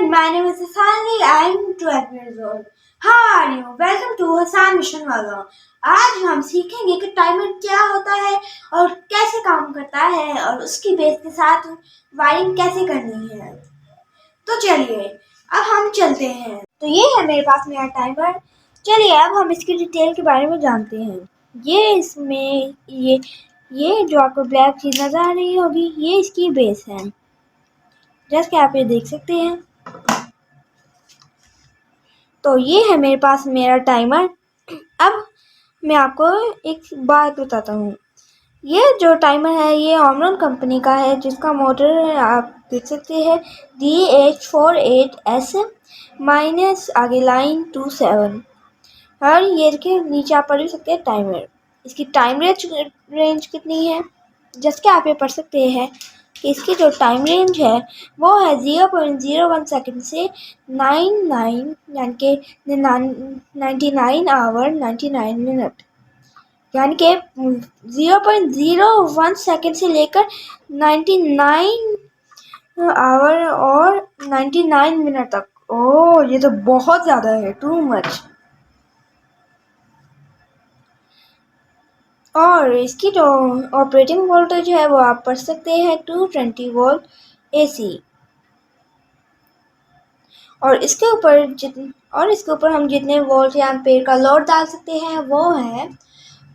everyone, my name is Hasani. I am 12 years old. How are you? Welcome to Hasan Mission Waga. आज हम सीखेंगे कि timer क्या होता है और कैसे काम करता है और उसकी बेस के साथ वायरिंग कैसे करनी है। तो चलिए अब हम चलते हैं। तो ये है मेरे पास मेरा टाइमर। चलिए अब हम इसकी डिटेल के बारे में जानते हैं। ये इसमें ये जो आपको ब्लैक चीज नजर आ रही होगी, ये इसकी बेस है, जैसे कि आप ये देख सकते हैं। तो ये है मेरे पास मेरा टाइमर। अब मैं आपको एक बात बताता हूँ। ये जो टाइमर है ये ओमरॉन कंपनी का है, जिसका मॉडल है आप देख सकते हैं DH48S माइनस आगे लाइन 27 और ये के नीचे आप पढ़ सकते हैं टाइमर। इसकी टाइम रेंज कितनी है, जैसे कि आप ये पढ़ सकते हैं कि इसकी जो टाइम रेंज है वो है 0.01 सेकंड से 99 यानी कि 99 आवर 99 मिनट, यानी कि 0.01 सेकंड से लेकर 99 आवर और 99 मिनट तक। ओह, ये तो बहुत ज़्यादा है, टू मच। और इसकी जो ऑपरेटिंग वोल्टेज है वो आप पढ़ सकते हैं 220 वोल्ट AC। और इसके ऊपर हम जितने वोल्ट या एम्पेयर का लोड डाल सकते हैं वो है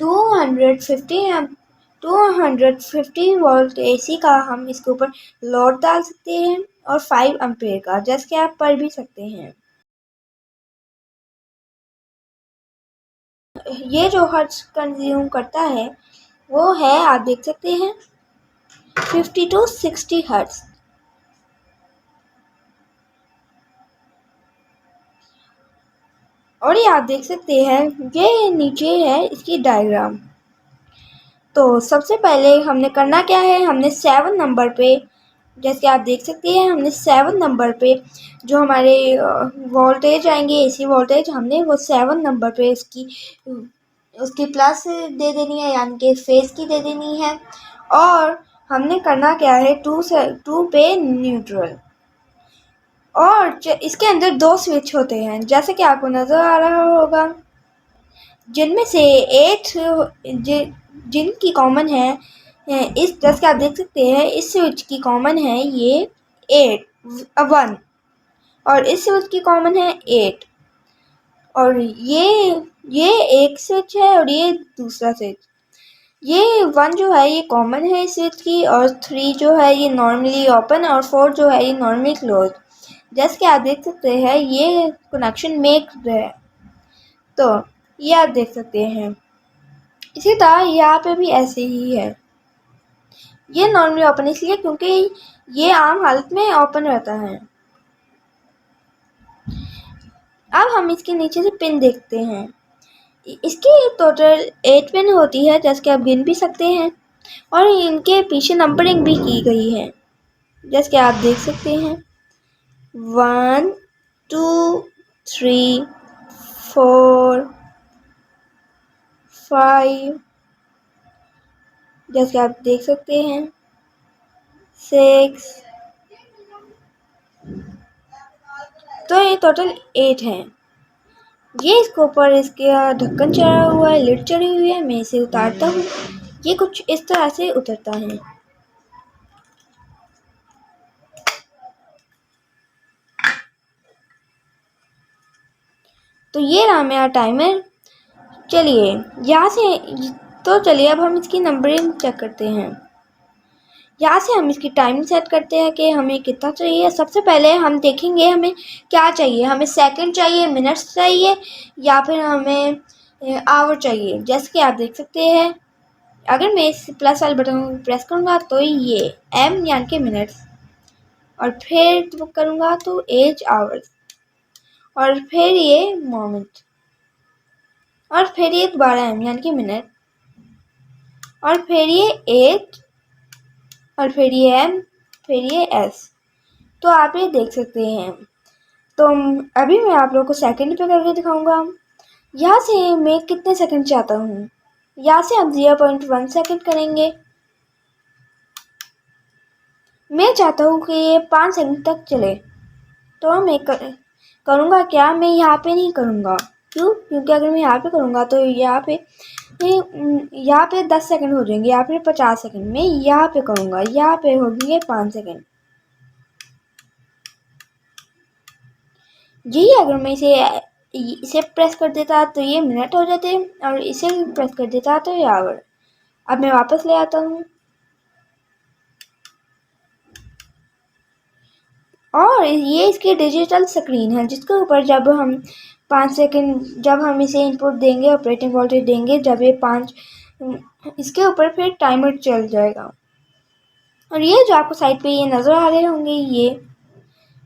250 वोल्ट AC का हम इसके ऊपर लोड डाल सकते हैं और 5 एम्पेयर का, जैसे कि आप पढ़ भी सकते हैं। ये जो हर्ट्ज कंज्यूम करता है वो है, आप देख सकते हैं 50 to 60 हर्ट्ज। और ये आप देख सकते हैं, ये नीचे है इसकी डायग्राम। तो सबसे पहले हमने करना क्या है, हमने 7 नंबर पे, जैसे आप देख सकते हैं, हमने 7 नंबर पे जो हमारे वोल्टेज आएंगे AC वोल्टेज, हमने वो 7 नंबर पे उसकी प्लस दे देनी है, यानी कि फेस की दे देनी है। और हमने करना क्या है, 2 पे न्यूट्रल। और इसके अंदर 2 स्विच होते हैं, जैसे कि आपको नज़र आ रहा होगा, जिनमें से 8 जिनकी कॉमन है इस, जैसे कि आप देख सकते हैं इस स्विच की कॉमन है ये 1 और इस स्विच की कॉमन है 8। और ये एक स्विच है और ये दूसरा स्विच। ये 1 जो है ये कॉमन है इस स्विच की, और 3 जो है ये नॉर्मली ओपन, और 4 जो है ये नॉर्मली क्लोज। जैसे कि आप देख सकते हैं ये कनेक्शन मेक है। तो ये आप देख सकते हैं। इसी तरह यहाँ पे भी ऐसे ही है। ये नॉर्मली ओपन इसलिए क्योंकि ये आम हालत में ओपन रहता है। अब हम इसके नीचे से पिन देखते हैं। इसकी टोटल 8 पिन होती है, जैसे कि आप गिन भी सकते हैं, और इनके पीछे नंबरिंग भी की गई है, जैसे कि आप देख सकते हैं 1 2 3 4 5, जैसे आप देख सकते हैं 6। तो ये टोटल 8 हैं। ये इसके ऊपर इसका ढक्कन चढ़ा हुआ है, लिड चढ़ी हुई है। मैं इसे उतारता हूँ, ये कुछ इस तरह से उतरता है। तो ये रहा मेरा टाइमर। चलिए अब हम इसकी नंबरिंग चेक करते हैं। यहाँ से हम इसकी टाइम सेट करते हैं कि हमें कितना चाहिए। सबसे पहले हम देखेंगे हमें क्या चाहिए, हमें सेकंड चाहिए, मिनट्स चाहिए, या फिर हमें आवर चाहिए। जैसे कि आप देख सकते हैं, अगर मैं इस प्लस वाले बटन को प्रेस करूँगा तो ये M यानी कि मिनट्स, और फिर करूँगा तो एज आवर्स, और फिर ये मोमेंट, और फिर ये दोबारा M यानी कि मिनट, और फिर ये 8, और फिर ये M, फिर ये S। तो आप ये देख सकते हैं। तो अभी मैं आप लोगों को सेकंड पे करके दिखाऊंगा। यहाँ से मैं कितने सेकंड चाहता हूँ, यहाँ से हम 0.1 सेकंड करेंगे। मैं चाहता हूँ कि ये 5 सेकंड तक चले। तो मैं करूँगा क्या, मैं यहाँ पे नहीं करूँगा। क्यों? क्योंकि अगर मैं यहाँ पे करूँगा तो यहाँ पे 10 सेकंड हो जाएंगे, यहाँ पे 50 सेकंड। मैं यहाँ पे करूँगा, यहाँ पे हो गए 5 सेकंड। जी, अगर मैं इसे प्रेस कर देता तो ये मिनट हो जाते, और इसे प्रेस कर देता तो ये आवर। अब मैं वापस ले आता हूँ, और ये इसकी डिजिटल स्क्रीन है जिसके ऊपर जब हम 5 सेकंड जब हम इसे इनपुट देंगे, ऑपरेटिंग वोल्टेज देंगे, जब ये 5 इसके ऊपर फिर टाइमर चल जाएगा। और ये जो आपको साइड पे ये नज़र आ रहे होंगे, ये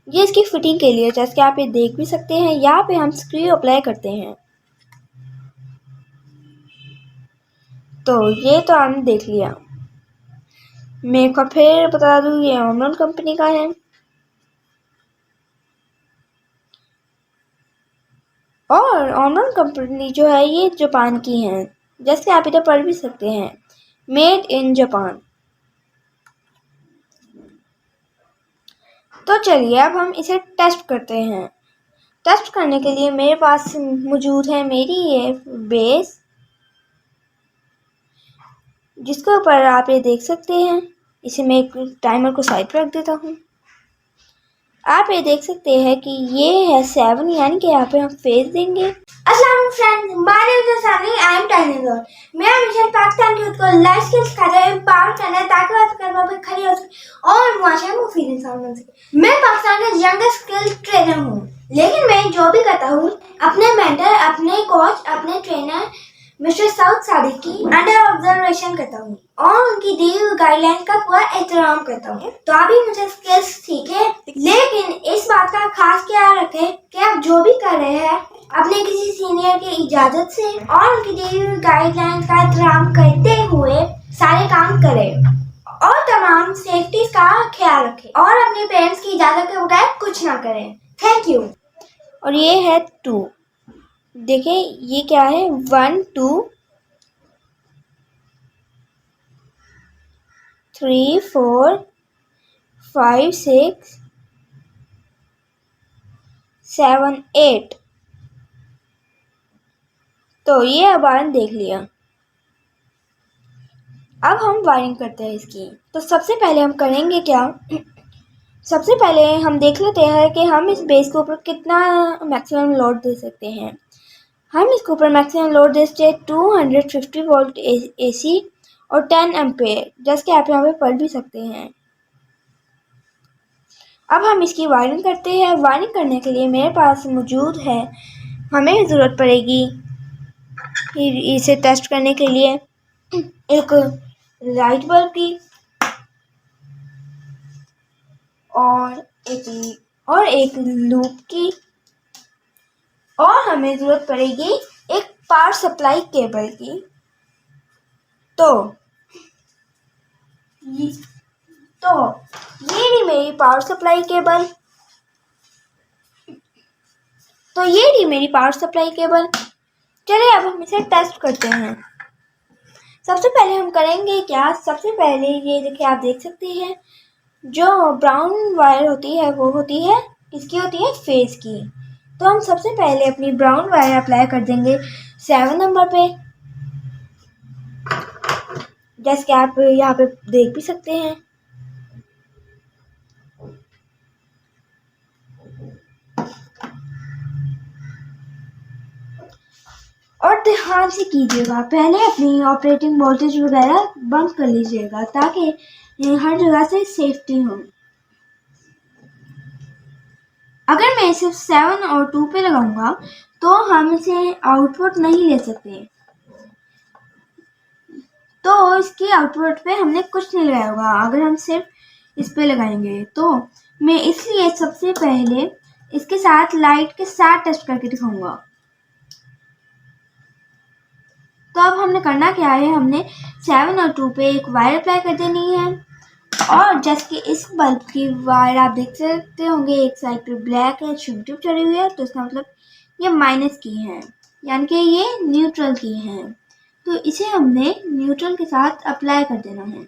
इसकी फिटिंग के लिए, जैसे कि आप ये देख भी सकते हैं। यहाँ पे हम स्क्रू अप्लाई करते हैं। तो ये तो आपने देख लिया। मैं एक बार फिर बता दूँ, ये ऑमरॉन कंपनी का है, और ऑमरॉन कंपनी जो है ये जापान की है, जैसे आप इधर पढ़ भी सकते हैं, मेड इन जापान। तो चलिए अब हम इसे टेस्ट करते हैं। टेस्ट करने के लिए मेरे पास मौजूद है मेरी ये बेस, जिसके ऊपर आप ये देख सकते हैं। इसे मैं एक टाइमर को साइड पर रख देता हूँ। आप ये देख सकते हैं कि ये है 7, यानी कि यहाँ पे हम फेस देंगे। अस्सलाम friends, my name is Sunny, I am 10 years old। मेरा मिशन पाकिस्तान के को लाइफ स्किल्स सिखाना है, एम्पावर करना है, ताकि वो कर्म पे खड़ी हो सके और मुआशरे में मुफीद इंसान बन सके। मैं पाकिस्तान का यंगेस्ट स्किल ट्रेनर हूँ, लेकिन मैं जो भी करता हूँ अपने मेंटर, अपने कोच, अपने ट्रेनर मिस्टर साउथ सादिक की अंडर ऑब्जर्वेशन करता हूँ और उनकी दी हुई गाइडलाइन का पूरा एहतराम करता हूँ। तो अभी मुझे स्किल्स सीखे, लेकिन इस बात का खास ख्याल रखें कि आप जो भी कर रहे हैं अपने किसी सीनियर की इजाजत से और उनकी दी हुई गाइडलाइन का एहतराम करते हुए सारे काम करें, और तमाम सेफ्टी का ख्याल रखें, और अपने पेरेंट्स की इजाजत के बगैर कुछ ना करें। Thank you. और ये है 2, देखें ये क्या है, 1 2 3 4 5 6 7 8। तो ये अब आपने देख लिया। अब हम वायरिंग करते हैं इसकी। तो सबसे पहले हम करेंगे क्या, सबसे पहले हम देख लेते हैं कि हम इस बेस के ऊपर कितना मैक्सिमम लोड दे सकते हैं। हम इसके ऊपर मैक्सिमम लोड दे सकते हैं 250 वोल्ट AC और 10 एम्पेयर, जैसे कि आप यहाँ पे पढ़ भी सकते हैं। अब हम इसकी वायरिंग करते हैं। वायरिंग करने के लिए मेरे पास मौजूद है, हमें ज़रूरत पड़ेगी इसे टेस्ट करने के लिए एक लाइट बल्ब की, और एक लूप की, और हमें ज़रूरत पड़ेगी एक पावर सप्लाई केबल की। तो ये रही मेरी पावर सप्लाई केबल। चलिए अब हम इसे टेस्ट करते हैं। सबसे पहले हम करेंगे क्या, सबसे पहले ये देखिए आप देख सकते हैं, जो ब्राउन वायर होती है वो होती है किसकी होती है, फेस की। तो हम सबसे पहले अपनी ब्राउन वायर अप्लाई कर देंगे 7 नंबर पे, जैसे कि आप यहाँ पे देख भी सकते हैं। और ध्यान से कीजिएगा, पहले अपनी ऑपरेटिंग वोल्टेज वगैरह बंद कर लीजिएगा ताकि हर जगह से सेफ्टी हो। अगर मैं सिर्फ 7 और 2 पे लगाऊंगा तो हम इसे आउटपुट नहीं ले सकते, तो इसके आउटपुट पे हमने कुछ नहीं लगाया होगा अगर हम सिर्फ इस पे लगाएंगे। तो मैं इसलिए सबसे पहले इसके साथ लाइट के साथ टेस्ट करके दिखाऊंगा। तो अब हमने करना क्या है, हमने 7 और 2 पे एक वायर अप्लाई कर देनी है, और जैसे कि इस बल्ब की वायर आप देख सकते होंगे एक साइड पे ब्लैक है, ट्यूब चढ़ी हुई है, तो इसका मतलब ये माइनस की है, यानी कि ये न्यूट्रल की है। तो इसे हमने न्यूट्रल के साथ अप्लाई कर देना है।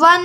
1